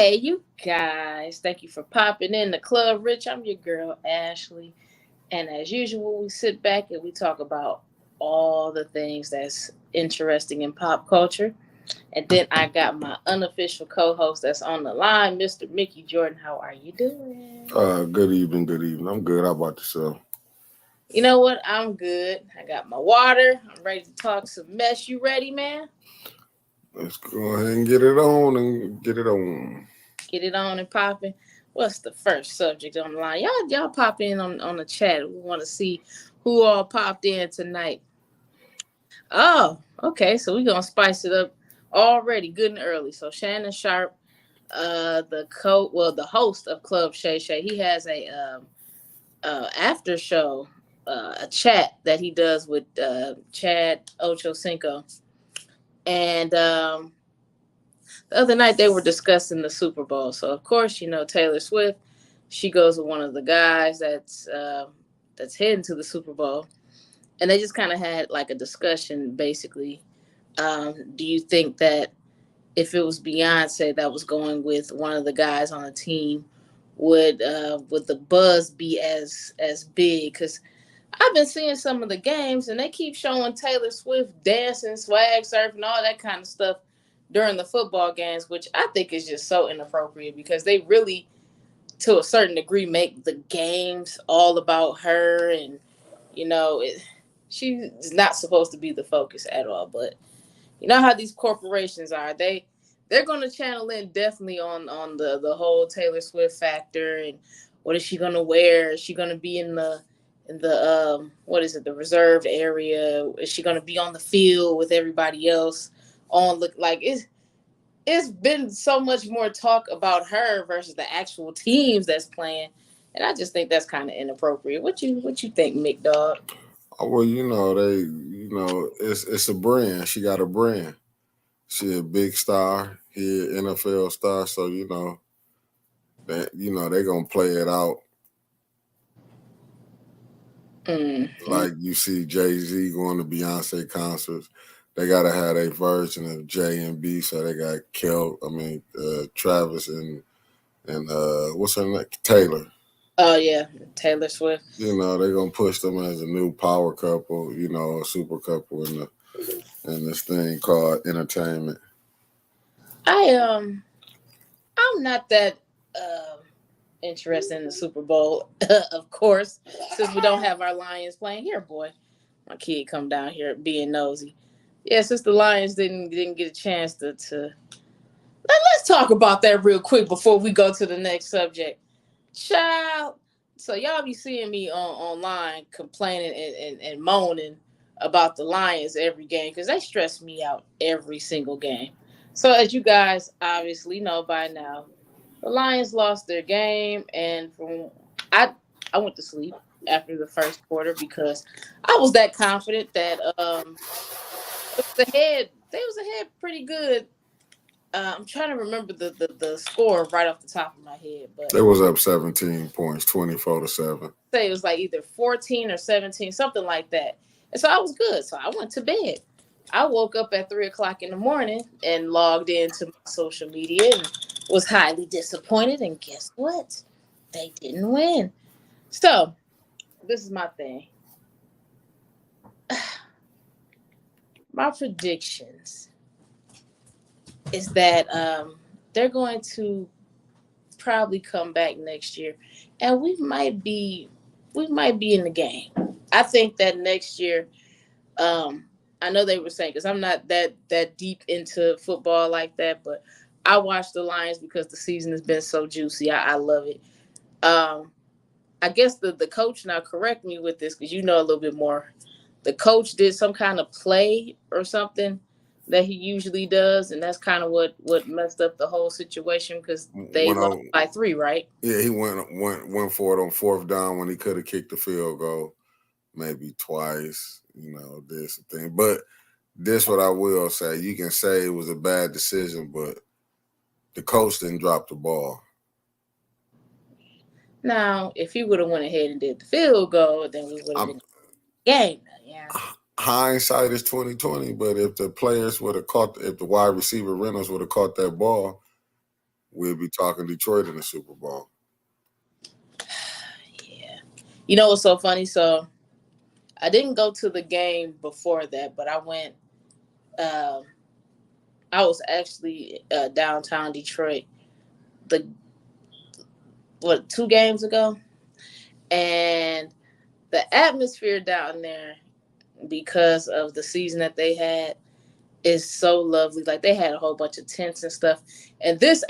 Hey, you guys. Thank you for popping in the club, Rich. I'm your girl, Ashley. And as usual, we sit back and we talk about all the things that's interesting in pop culture. And then I got my unofficial co host that's on the line, Mr. Mickey Jordan. How are you doing? Good evening, good evening. I'm good. How about yourself? You know what? I'm good. I got my water. I'm ready to talk some mess. You ready, man? Let's go ahead and get it on and get it on. Get it on and popping. What's the first subject on the line? Y'all pop in on the chat. We want to see who all popped in tonight. Oh, okay. So we're gonna spice it up already, good and early. So Shannon Sharp, the host of Club Shay Shay, he has a after show, a chat that he does with Chad Ochocinco, and the other night they were discussing the Super Bowl. So of course, Taylor Swift, she goes with one of the guys that's heading to the Super Bowl, and they just kind of had like a discussion. Basically, do you think that if it was Beyonce that was going with one of the guys on the team, would the buzz be as big? Because I've been seeing some of the games, and they keep showing Taylor Swift dancing, swag surfing, all that kind of stuff during the football games, which I think is just so inappropriate because they really, to a certain degree, make the games all about her, and she's not supposed to be the focus at all. But you know how these corporations are. They're going to channel in definitely on the whole Taylor Swift factor, and what is she going to wear? Is she going to be in the what is it, the reserved area? Is she going to be on the field with everybody else? Look like it's been so much more talk about her versus the actual teams that's playing, and I just think that's kind of inappropriate. What you think, Mick Dog? Well, it's a brand. She got a brand. She a big star. He an NFL star. So they gonna play it out. Mm-hmm. Like you see Jay-Z going to Beyonce concerts. They gotta have a version of J and B. So they got Travis and what's her name? Taylor. Oh yeah, Taylor Swift. They're gonna push them as a new power couple, a super couple in this thing called entertainment. I I'm not that interested in the Super Bowl, of course, since we don't have our Lions playing here. Boy, my kid come down here being nosy. Yeah, since the Lions didn't get a chance to let's talk about that real quick before we go to the next subject. Child, so y'all be seeing me online complaining and moaning about the Lions every game because they stress me out every single game. So as you guys obviously know by now, the Lions lost their game, and I I went to sleep after the first quarter because I was that confident that it was ahead. They was ahead pretty good. I'm trying to remember the score right off the top of my head, but They was up 17 points, 24-7. say it was like either 14 or 17, something like that. And so I was good. So I went to bed. I woke up at 3 o'clock in the morning and logged into my social media and was highly disappointed. And guess what? They didn't win. So this is my thing. My predictions is that they're going to probably come back next year, and we might be in the game. I think that next year, um, I know they were saying because I'm not that deep into football like that, but I watch the Lions because the season has been so juicy. I love it. Um, I guess the coach, now correct me with this because you know a little bit more. The coach did some kind of play or something that he usually does, and that's kind of what messed up the whole situation because they When lost I, by three, right? yeah, he went for it on fourth down when he could have kicked the field goal maybe twice. This thing, but this what I will say. You can say it was a bad decision, but the coach didn't drop the ball. Now, if he would have went ahead and did the field goal, then we would have I'm been game. Yeah. Hindsight is 2020, but if the players would have caught, if the wide receiver Reynolds would have caught that ball, we'll be talking Detroit in the Super Bowl. Yeah. You know what's so funny? So I didn't go to the game before that, but I went. Um, I was actually downtown Detroit. The 2 games ago, and the atmosphere down there, because of the season that they had, is so lovely. Like they had a whole bunch of tents and stuff. And this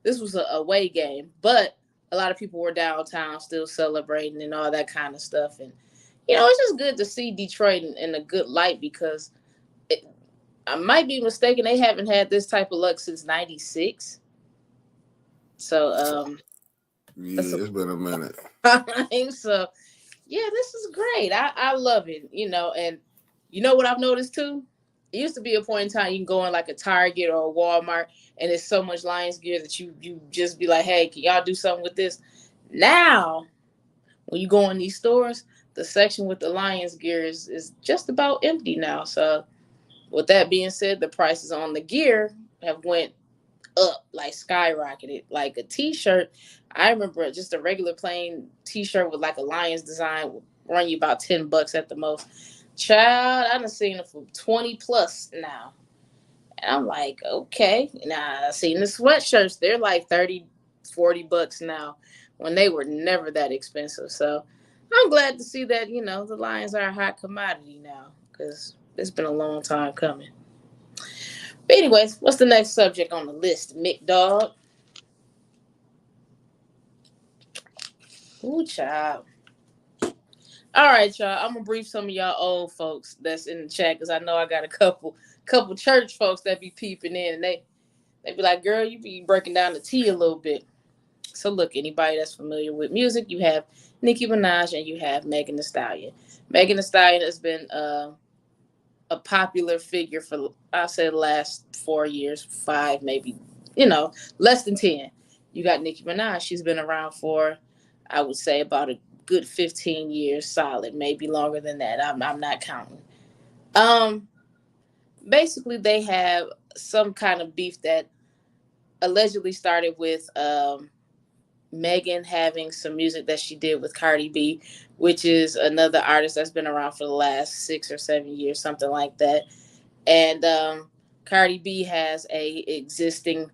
was a away game, but a lot of people were downtown still celebrating and all that kind of stuff. And it's just good to see Detroit in a good light because I might be mistaken. They haven't had this type of luck since '96. So Yeah, it's been a minute. time. So yeah, this is great. I love it. And you know what I've noticed too? It used to be a point in time you can go in like a Target or a Walmart and there's so much Lions gear that you just be like, hey, can y'all do something with this? Now, when you go in these stores, the section with the Lions gear is just about empty now. So with that being said, the prices on the gear have went up, like skyrocketed. Like a t-shirt, I remember just a regular plain t-shirt with like a Lions design would run you about $10 at the most. Child, I done seen it for 20 plus now. And I'm like, okay. Now I seen the sweatshirts, they're like 30, $40 now when they were never that expensive. So I'm glad to see that, the Lions are a hot commodity now because it's been a long time coming. But anyways, what's the next subject on the list, Mick Dog? Ooh, child. All right, y'all. I'm gonna brief some of y'all old folks that's in the chat because I know I got a couple church folks that be peeping in, and they be like, "Girl, you be breaking down the tea a little bit." So look, anybody that's familiar with music, you have Nicki Minaj and you have Megan Thee Stallion. Megan Thee Stallion has been a popular figure for I say the last 4 years, 5 maybe, less than 10. You got Nicki Minaj. She's been around for, I would say, about a good 15 years solid, maybe longer than that. I'm not counting. Um, Basically, they have some kind of beef that allegedly started with Megan having some music that she did with Cardi B, which is another artist that's been around for the last 6 or 7 years, something like that. And Cardi B has a existing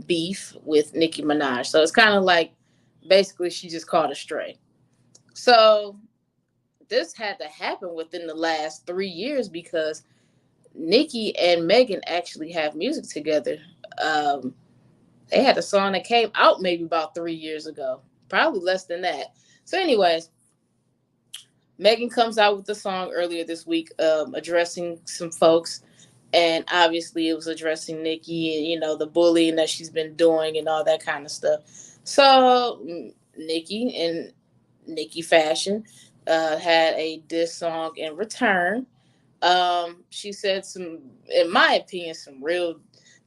beef with Nicki Minaj. So it's kind of like basically she just caught a stray. So this had to happen within the last 3 years because Nicki and Megan actually have music together. Um, they had a song that came out maybe about 3 years ago, probably less than that. So, anyways, Megan comes out with the song earlier this week, addressing some folks, and obviously it was addressing Nicki and the bullying that she's been doing and all that kind of stuff. So, Nicki and Nicki Fashion had a diss song in return. She said some, in my opinion, some real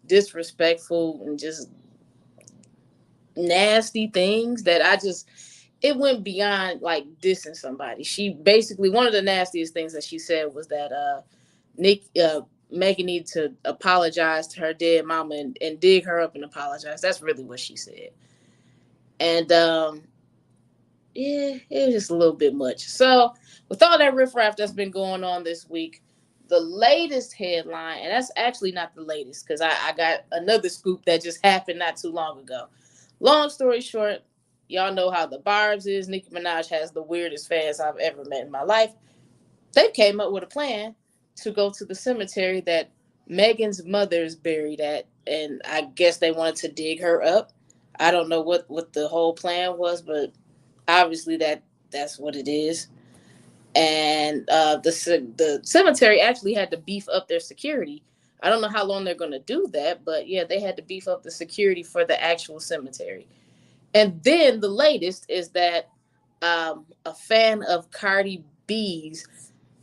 disrespectful and just nasty things that it went beyond like dissing somebody. She basically, one of the nastiest things that she said was that Megan needed to apologize to her dead mama and dig her up and apologize. That's really what she said. And yeah, it was just a little bit much. So with all that riffraff that's been going on this week, the latest headline, and that's actually not the latest because I got another scoop that just happened not too long ago. Long story short, y'all know how the Barbs is. Nicki Minaj has the weirdest fans I've ever met in my life. They came up with a plan to go to the cemetery that Megan's mother is buried at, and I guess they wanted to dig her up. I don't know what the whole plan was, but obviously that's what it is. And the cemetery actually had to beef up their security. I don't know how long they're going to do that, but yeah, they had to beef up the security for the actual cemetery. And then the latest is that a fan of Cardi B's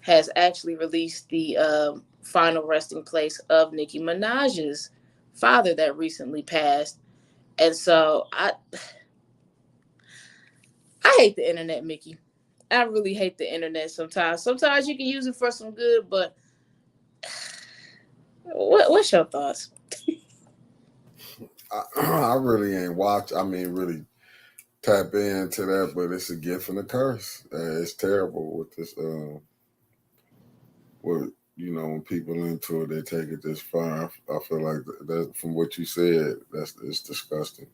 has actually released the final resting place of Nicki Minaj's father that recently passed. And so I hate the internet, Mickey. I really hate the internet sometimes. Sometimes you can use it for some good, but what's your thoughts? I really ain't watch. I mean, really tap into that, but it's a gift and a curse. It's terrible with this. With when people into it, they take it this far. I feel like that from what you said, it's disgusting.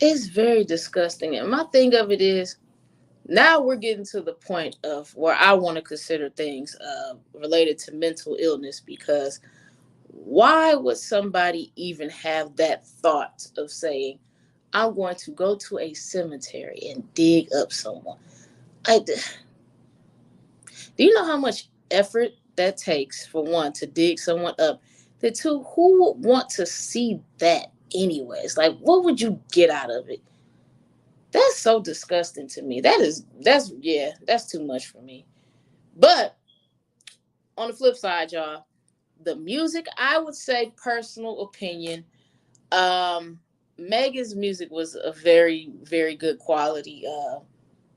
It's very disgusting. And my thing of it is, now we're getting to the point of where I want to consider things related to mental illness, because why would somebody even have that thought of saying, I'm going to go to a cemetery and dig up someone? Do you know how much effort that takes, for one, to dig someone up? The two, who would want to see that anyways? Like, what would you get out of it? That's so disgusting to me. That's too much for me. But on the flip side, y'all, the music, I would say, personal opinion, um, Megan's music was a very, very good quality.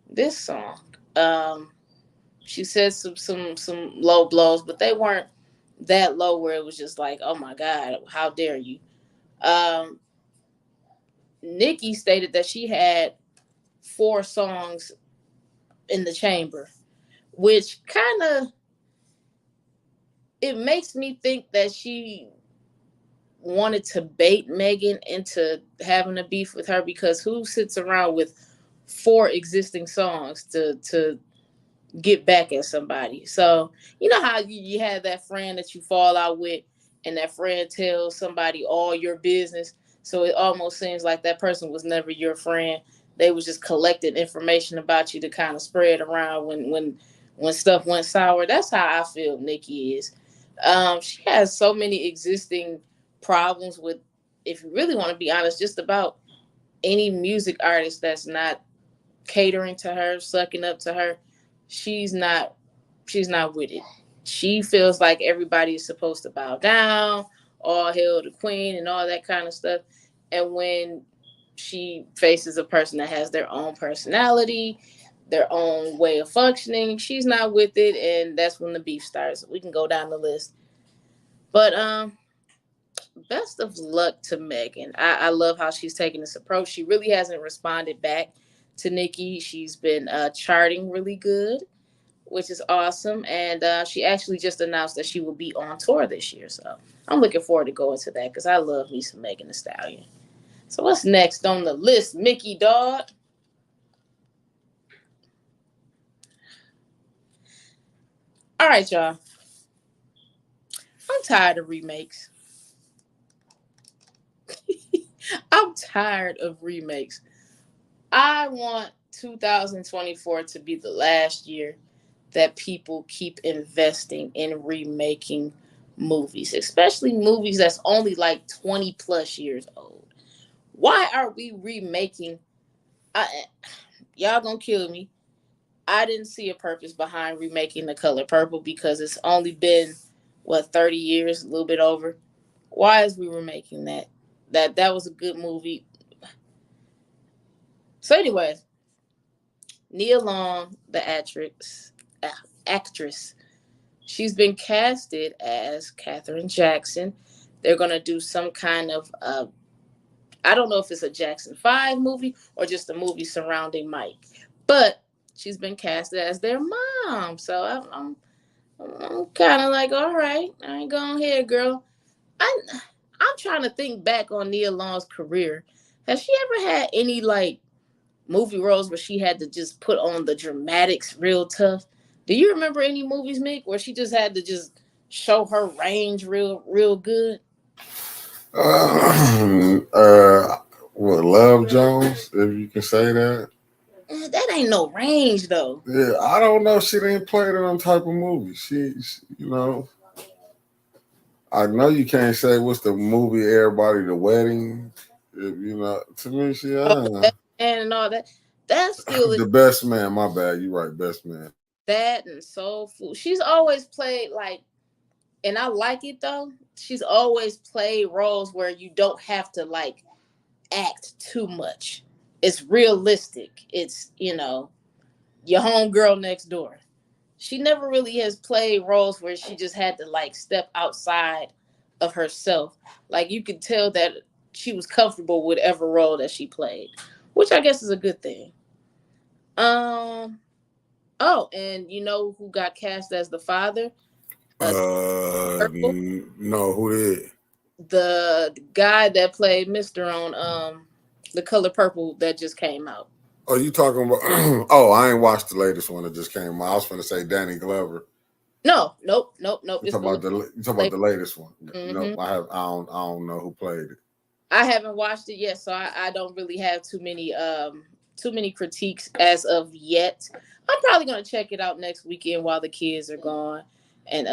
This song, um, she said some low blows, but they weren't that low where it was just like, oh my god, how dare you? Um, Nikki stated that she had 4 songs in the chamber, which kind of, it makes me think that she wanted to bait Megan into having a beef with her, because who sits around with 4 existing songs to get back at somebody? So you know how you have that friend that you fall out with, and that friend tells somebody all your business, so it almost seems like that person was never your friend. They was just collecting information about you to kind of spread around when stuff went sour. That's how I feel Nikki is. She has so many existing problems with, if you really want to be honest, just about any music artist that's not catering to her, sucking up to her. She's not she's not with it. She feels like everybody is supposed to bow down, all hail the queen and all that kind of stuff. And when she faces a person that has their own personality, their own way of functioning, she's not with it, and that's when the beef starts. We can go down the list. But best of luck to Megan. I love how she's taking this approach. She really hasn't responded back to Nikki. She's been charting really good, which is awesome. And she actually just announced that she will be on tour this year. So I'm looking forward to going to that, because I love me some Megan Thee Stallion. So what's next on the list, Mickey Dog? All right, y'all. I'm tired of remakes. I'm tired of remakes. I want 2024 to be the last year that people keep investing in remaking movies, especially movies that's only like 20 plus years old. Why are we remaking? I, y'all gonna kill me. I didn't see a purpose behind remaking The Color Purple, because it's only been, what, 30 years, a little bit over. Why is we remaking that? That was a good movie. So, anyways, Nia Long, the actress, she's been casted as Katherine Jackson. They're gonna do some kind of I don't know if it's a Jackson 5 movie or just a movie surrounding Mike, but she's been casted as their mom. So I'm kind of like, all right, I ain't going ahead, girl. I'm trying to think back on Nia Long's career. Has she ever had any like movie roles where she had to just put on the dramatics real tough? Do you remember any movies, Mick, where she just had to just show her range real good? Uh, uh, what, Love Jones, if you can say that. That ain't no range though. Yeah, I don't know. She didn't play them type of movies. I know you can't say what's the movie. Everybody, the wedding. To me, Oh, Best Man and all that. That's still the best man. My bad. You right, best man. that and Soul Food. She's always played like, and I like it though. She's always played roles where you don't have to like act too much. It's realistic. It's, your homegirl next door. She never really has played roles where she just had to like step outside of herself. Like you could tell that she was comfortable with every role that she played, which I guess is a good thing. Um. Oh, and you know who got cast as the father? Purple, No, who did? the guy that played Mister on The Color Purple that just came out. Oh, you talking about? Oh, I ain't watched the latest one that just came out. I was going to say Danny Glover. No, nope. You It's talking about the latest one? Mm-hmm. Nope. I don't know who played it. I haven't watched it yet, so I don't really have too many critiques as of yet. I'm probably gonna check it out next weekend while the kids are gone, and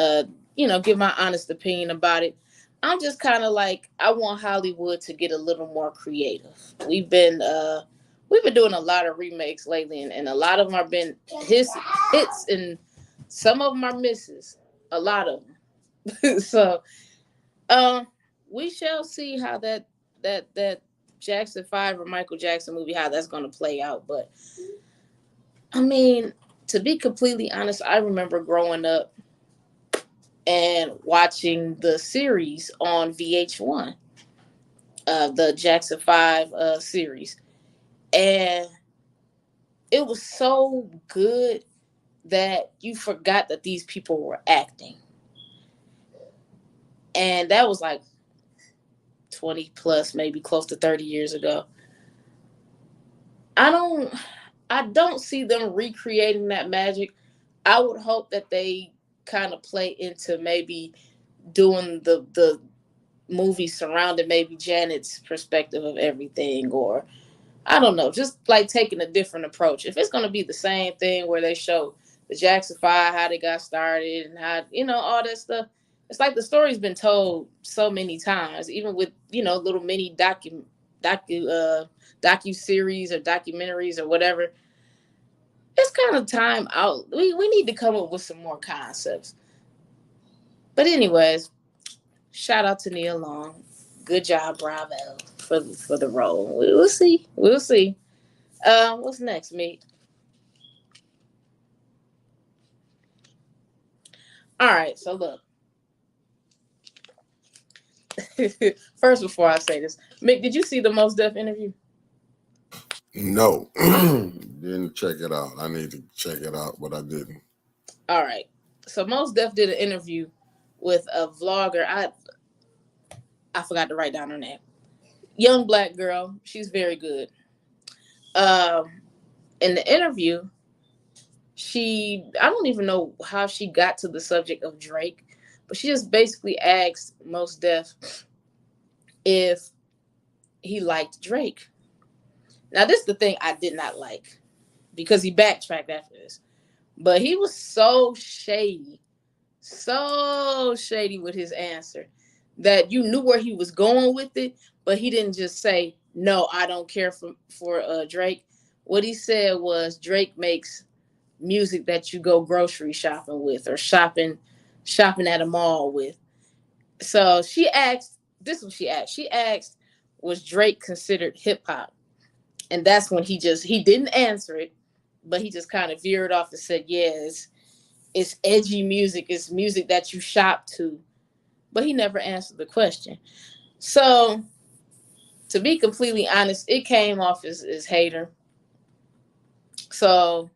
give my honest opinion about it. I'm just kind of like, I want Hollywood to get a little more creative. We've been doing a lot of remakes lately, and a lot of them have been hits, and some of them are misses. A lot of them. So um, we shall see how that Jackson 5 or Michael Jackson movie, how that's going to play out. But I mean, to be completely honest, I remember growing up and watching the series on VH1, the Jackson 5 series. And it was so good that you forgot that these people were acting. And that was like 20 plus, maybe close to 30 years ago. I don't see them recreating that magic. I would hope that they kind of play into maybe doing the movie surrounding maybe Janet's perspective of everything, or I don't know, just like taking a different approach. If it's going to be the same thing where they show the Jackson 5, how they got started and how, all that stuff, it's like the story's been told so many times, even with, little mini docu series or documentaries or whatever. It's kind of time out. We need to come up with some more concepts. But anyways, shout out to Nia Long. Good job, bravo for the role. We'll see. We'll see. What's next, Meek? All right. So look. First, before I say this, Mick, did you see the Mos Def interview? No, didn't check it out. I need to check it out, but I didn't. All right. So Mos Def did an interview with a vlogger. I forgot to write down her name. Young black girl. She's very good. In the interview, I don't even know how she got to the subject of Drake, but she just basically asked Mos Def if he liked Drake. Now, this is the thing I did not like, because he backtracked after this. But he was so shady with his answer that you knew where he was going with it, but he didn't just say, no, I don't care for Drake. What he said was, Drake makes music that you go grocery shopping with, or shopping at a mall with. So she asked, this is what she asked. She asked, was Drake considered hip hop? And that's when he didn't answer it, but he just kind of veered off and said, yeah, it's edgy music. It's music that you shop to. But he never answered the question. So, to be completely honest, it came off as hater. So,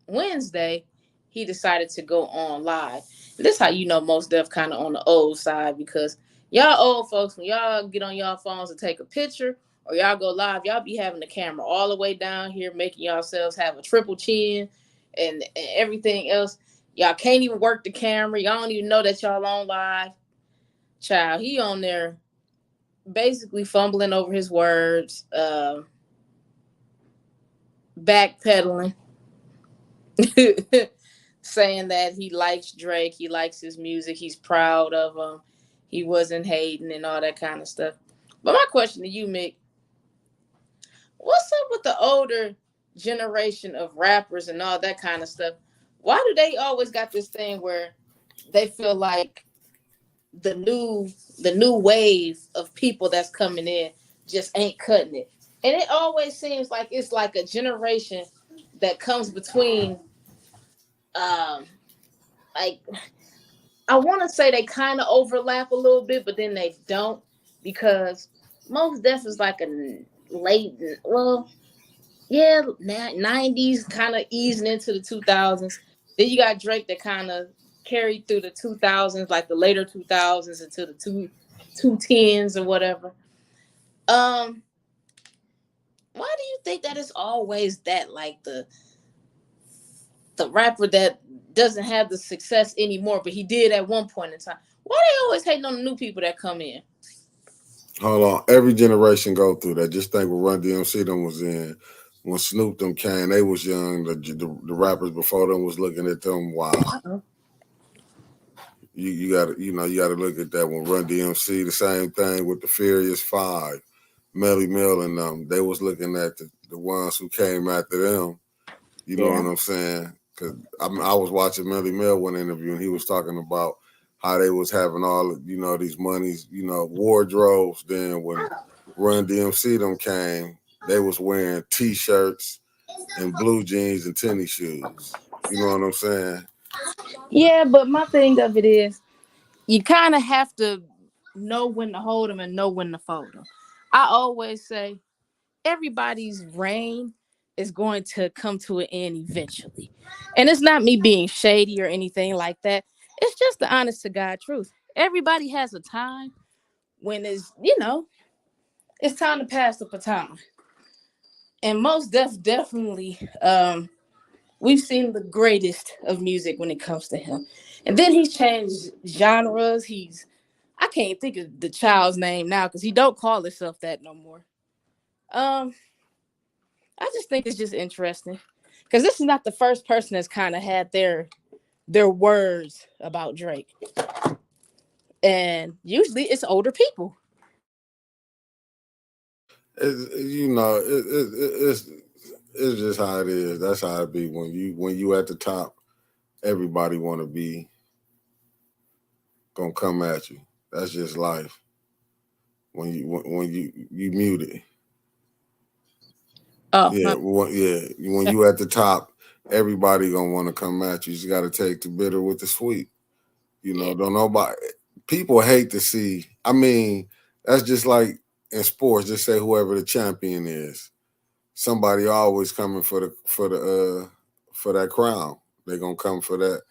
Wednesday, he decided to go on live. And this is how you know Mos Def kind of on the old side, because y'all old folks, when y'all get on y'all phones and take a picture, or y'all go live, y'all be having the camera all the way down here, making yourselves have a triple chin and everything else. Y'all can't even work the camera. Y'all don't even know that y'all on live. Child, he on there basically fumbling over his words, backpedaling, saying that he likes Drake, he likes his music, he's proud of him, he wasn't hating and all that kind of stuff. But my question to you, Mick, what's up with the older generation of rappers and all that kind of stuff? Why do they always got this thing where they feel like the new wave of people that's coming in just ain't cutting it? And it always seems like it's like a generation that comes between, like, I want to say they kind of overlap a little bit, but then they don't, because Most Def is like a late, well, yeah, 90s kind of easing into the 2000s. Then you got Drake that kind of carried through the 2000s, like the later 2000s into the 2010s or whatever. Um, why do you think that it's always that, like the rapper that doesn't have the success anymore, but he did at one point in time? Why they always hating on the new people that come in? Hold on, every generation go through that. Just think what Run DMC them was in. When Snoop them came, they was young. The rappers before them was looking at them. Wow, Uh-oh. you got to you got to look at that. When Run DMC, the same thing with the Furious Five, Melly Mel and them. They was looking at the ones who came after them. You know Yeah. what I'm saying? Because I was watching Melly Mel one interview and he was talking about how they was having all these monies, wardrobes. Then when Run DMC them came, they was wearing T-shirts and blue jeans and tennis shoes. You know what I'm saying? Yeah, but my thing of it is, you kind of have to know when to hold them and know when to fold them. I always say everybody's reign is going to come to an end eventually. And it's not me being shady or anything like that. It's just the honest to God truth. Everybody has a time when it's time to pass the baton. And most definitely, we've seen the greatest of music when it comes to him. And then he's changed genres. I can't think of the child's name now because he don't call himself that no more. Um, I just think it's just interesting because this is not the first person that's kind of had their words about Drake, and usually it's older people. It's just how it is. That's how it be when you at the top. Everybody want to be gonna come at you. That's just life. When you mute it. Oh, Yeah, when you at the top, everybody gonna want to come at you. You just got to take the bitter with the sweet. yeah, Don't nobody. People hate to see. I mean, that's just like in sports. Just say whoever the champion is. Somebody always coming for that crown. They gonna come for that.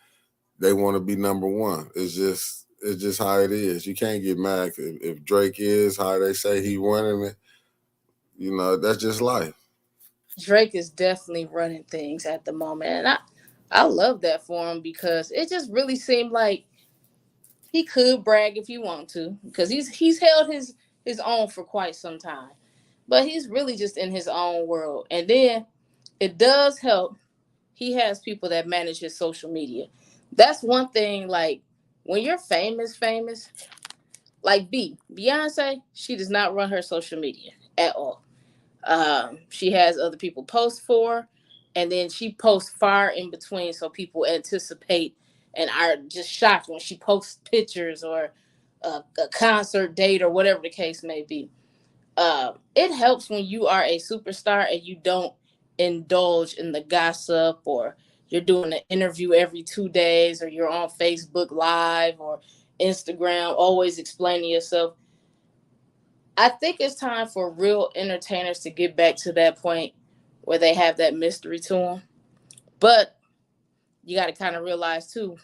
They want to be number one. It's just how it is. You can't get mad if Drake is how they say he running it. That's just life. Drake is definitely running things at the moment, and I love that for him because it just really seemed like he could brag if he want to because he's held his own for quite some time, but he's really just in his own world. And then it does help. He has people that manage his social media. That's one thing. Like when you're famous, like Beyonce, she does not run her social media at all. She has other people post for, and then she posts far in between, so people anticipate and are just shocked when she posts pictures or a concert date or whatever the case may be. It helps when you are a superstar and you don't indulge in the gossip, or you're doing an interview every 2 days, or you're on Facebook Live or Instagram, always explaining yourself. I think it's time for real entertainers to get back to that point where they have that mystery to them. But you got to kind of realize too,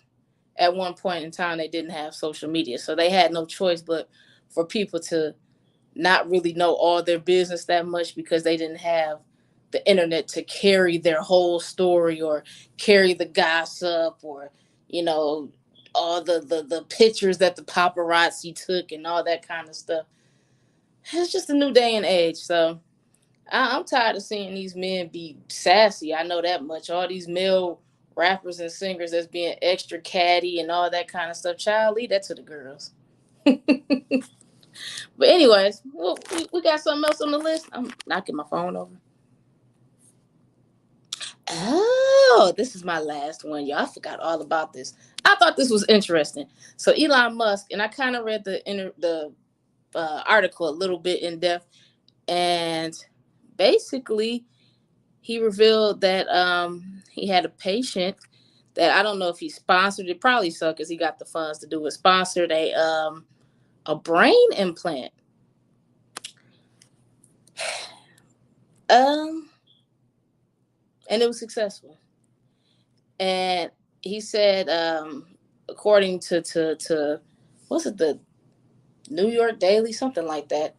at one point in time, they didn't have social media. So they had no choice but for people to not really know all their business that much because they didn't have the internet to carry their whole story or carry the gossip or, you know, all the pictures that the paparazzi took and all that kind of stuff. It's just a new day and age. So I'm tired of seeing these men be sassy. I know that much. All these male rappers and singers that's being extra catty and all that kind of stuff. Child, leave that to the girls. But anyways, we got something else on the list. I'm knocking my phone over. Oh, this is my last one, y'all. I forgot all about this. I thought this was interesting. So Elon Musk, and I kind of read the article a little bit in depth, and basically he revealed that he had a patient that I don't know if he sponsored it, probably so because he got the funds to do it. Sponsored a brain implant. Um, and it was successful. And he said, according to what's it, the New York Daily, something like that.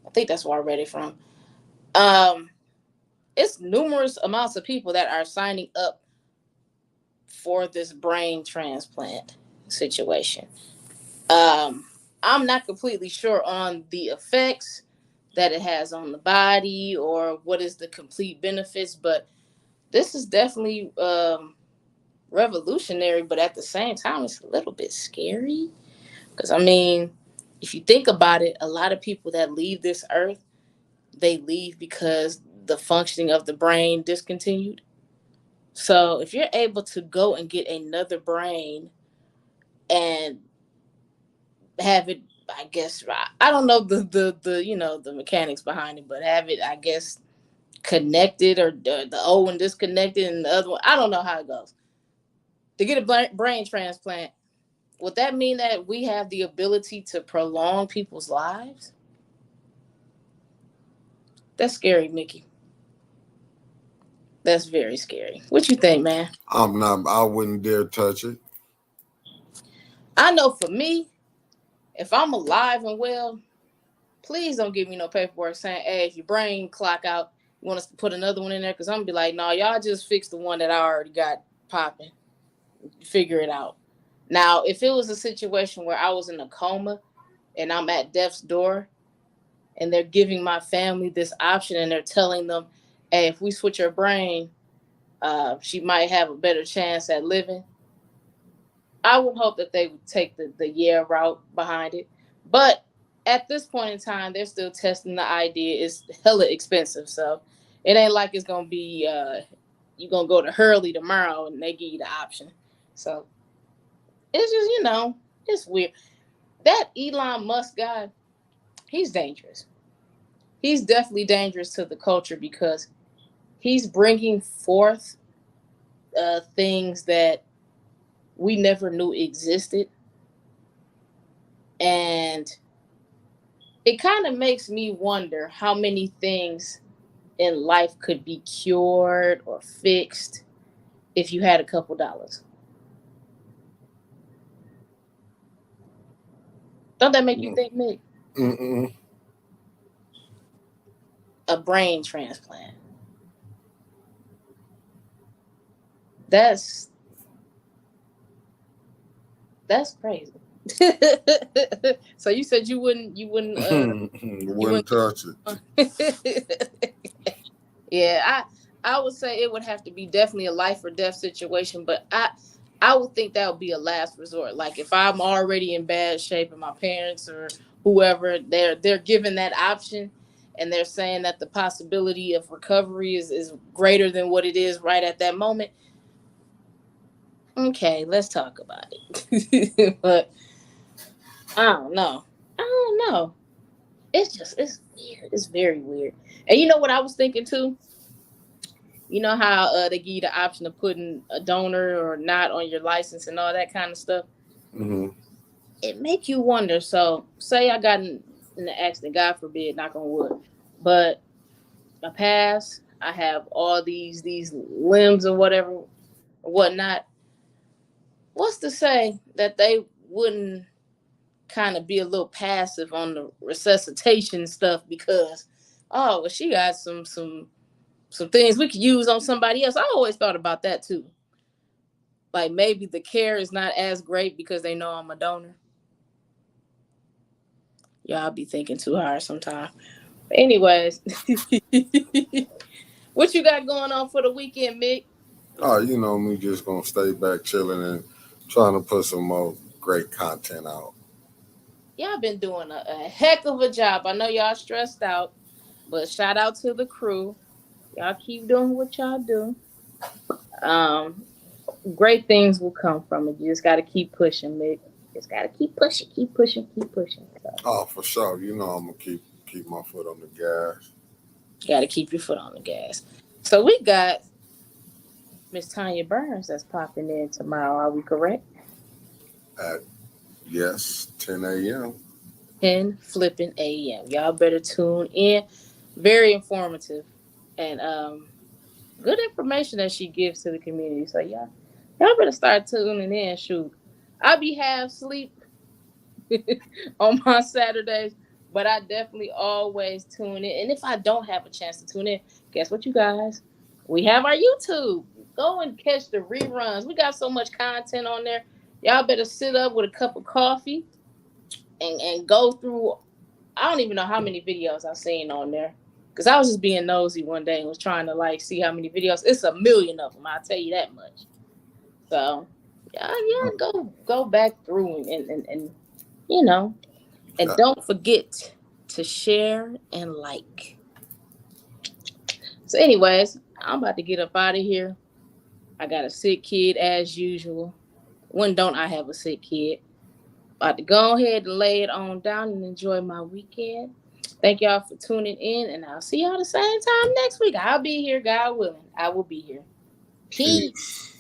I think that's where I read it from. Um, it's numerous amounts of people that are signing up for this brain transplant situation. Um, I'm not completely sure on the effects that it has on the body or what is the complete benefits, but this is definitely revolutionary. But at the same time, it's a little bit scary because I mean, if you think about it, a lot of people that leave this earth, they leave because the functioning of the brain discontinued. So if you're able to go and get another brain and have it, I guess, I don't know the the mechanics behind it, but have it, I guess, connected, or the old one disconnected and the other one, I don't know how it goes. To get a brain transplant, would that mean that we have the ability to prolong people's lives? That's scary, Mickey. That's very scary. What you think, man? I'm not. I wouldn't dare touch it. I know for me, if I'm alive and well, please don't give me no paperwork saying, hey, if your brain clock out, you want us to put another one in there? Because I'm going to be like, no, y'all just fix the one that I already got popping. Figure it out. Now, if it was a situation where I was in a coma and I'm at death's door and they're giving my family this option and they're telling them, hey, if we switch her brain, she might have a better chance at living. I would hope that they would take the yeah route behind it. But at this point in time, they're still testing the idea. It's hella expensive. So it ain't like it's going to be, you're going to go to Hurley tomorrow and they give you the option. So it's just, it's weird. That Elon Musk guy, he's dangerous. He's definitely dangerous to the culture because he's bringing forth things that we never knew existed. And it kind of makes me wonder how many things in life could be cured or fixed if you had a couple dollars. Don't that make you think, Mick? Mm-mm. A brain transplant. That's crazy. So you said Wouldn't touch it. Yeah, I would say it would have to be definitely a life or death situation, but I would think that would be a last resort. Like if I'm already in bad shape and my parents or whoever they're given that option and they're saying that the possibility of recovery is greater than what it is right at that moment. Okay, let's talk about it. But I don't know. I don't know. It's weird. It's very weird. And you know what I was thinking too? You know how they give you the option of putting a donor or not on your license and all that kind of stuff. Mm-hmm. It make you wonder. So, say I got in an accident, God forbid, knock on wood, but I pass. I have all these limbs or whatever, or whatnot. What's to say that they wouldn't kind of be a little passive on the resuscitation stuff because, oh, well, she got some things we could use on somebody else. I always thought about that too. Like maybe the care is not as great because they know I'm a donor. Y'all be thinking too hard sometimes. But anyways, what you got going on for the weekend, Mick? Oh, me just gonna stay back chilling and trying to put some more great content out. Y'all been doing a heck of a job. I know y'all stressed out, but shout out to the crew. Y'all keep doing what y'all do. Um, Great things will come from it. You just got to keep pushing, Mick. Just got to keep pushing, keep pushing, keep pushing. So, Oh, for sure. I'm gonna keep my foot on the gas. got to keep your foot on the gas. So we got Miss Tanya Burns that's popping in tomorrow. Are we correct? At yes, 10 a.m. 10 flipping a.m. Y'all better tune in. Very informative. and good information that she gives to the community. So y'all better start tuning in. Shoot, I'll be half asleep on my Saturdays, but I definitely always tune in. And if I don't have a chance to tune in, guess what, you guys? We have our YouTube. Go and catch the reruns. We got so much content on there. Y'all better sit up with a cup of coffee and go through. I don't even know how many videos I've seen on there. Because I was just being nosy one day and was trying to like see how many videos. It's a million of them, I'll tell you that much. So yeah, go back through and you know, and don't forget to share and like. So anyways, I'm about to get up out of here. I got a sick kid as usual. When don't I have a sick kid? About to go ahead and lay it on down and enjoy my weekend. Thank y'all for tuning in, and I'll see y'all the same time next week. I'll be here, God willing. I will be here. Peace.